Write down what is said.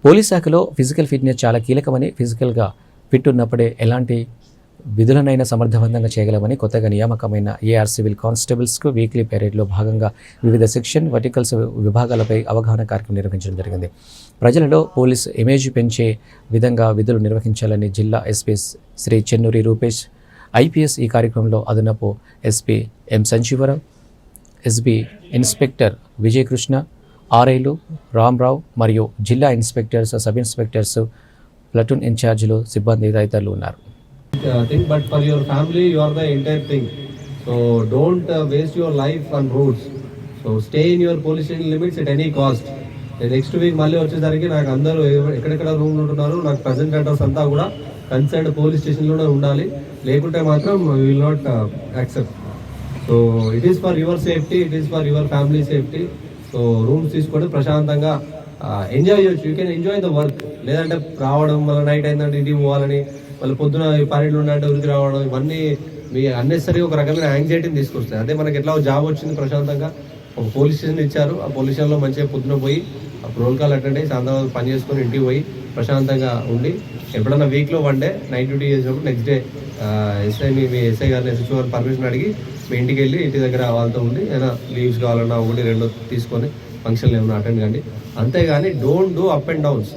Police శాఖలో physical fitness చాలా కీలకమని, ఫిజికల్గా ఫిట్ ఉన్నప్పుడే ఎలాంటి విధులనైనా సమర్థవంతంగా చేయగలమని కొత్తగా నియామకమైన ఏఆర్ సివిల్ కానిస్టేబుల్స్కు వీక్లీ పెరేడ్లో భాగంగా వివిధ సెక్షన్ వర్టికల్స్ విభాగాలపై అవగాహన కార్యక్రమం నిర్వహించడం జరిగింది. ప్రజలలో పోలీస్ ఇమేజ్ పెంచే విధంగా విధులు నిర్వహించాలని జిల్లా ఎస్పీ శ్రీ చెన్నూరి రూపేష్ ఐపీఎస్ ఈ కార్యక్రమంలో అదనపు SP M Sanjeevarao, SB inspector Vijayakrishna, ఆర్ఐలు రామ్రావు మరియు జిల్లా ఇన్స్పెక్టర్స్, సబ్ ఇన్స్పెక్టర్స్, ప్లటూన్ ఇన్ఛార్జీలు, సిబ్బంది తదితరులు ఉన్నారు. Thing, but for your family you are the entire thing, so don't waste your life on roads, so stay in your police station limits at any cost. Next week మళ్ళీ వచ్చేసరికి నాకు అందరూ ఎక్కడెక్కడ రూమ్లు ఉంటున్నారు, నాకు ప్రజెంట్ అడ్రస్ అంతా కూడా కన్సర్న్ పోలీస్ స్టేషన్లోనే ఉండాలి, లేకుంటే మాత్రం will not accept. So it is for your safety, it is for your family safety. So rooms తీసుకొని ప్రశాంతంగా ఎంజాయ్ చేయొచ్చు. You can enjoy the work. లేదంటే రావడం వల్ల నైట్ అయిందంటే ఇంటికి పోవాలని, వాళ్ళు పొద్దున పన్నెండు ఉన్నట్టు ఉరికి రావడం, ఇవన్నీ మీ అన్నెసరీ ఒక రకమైన యాంగ్జైటీని తీసుకొస్తాయి. అదే మనకి ఎట్లా జాబ్ వచ్చింది, ప్రశాంతంగా ఒక పోలీస్ స్టేషన్ ఇచ్చారు, ఆ పోలీస్ స్టేషన్లో మంచిగా పొద్దున పోయి రోల్ కాల్ అటెండ్ అయ్యి సాయంత్రం పని చేసుకొని ఇంటికి పోయి ప్రశాంతంగా ఉండి, ఎప్పుడన్నా వీక్లో 1 డే నైట్ డ్యూటీ చేసినప్పుడు నెక్స్ట్ డే మీ ఎస్ఐ గారిని, ఎస్హెచ్ఓ గారిని పర్మిషన్ అడిగి మీ ఇంటికి వెళ్ళి ఇంటి దగ్గర వాళ్ళతో ఉండి ఏదైనా లీవ్స్ కావాలన్నా 1-2 తీసుకొని ఫంక్షన్లు ఏమైనా అటెండ్ కండి. అంతేగాని don't do up and downs.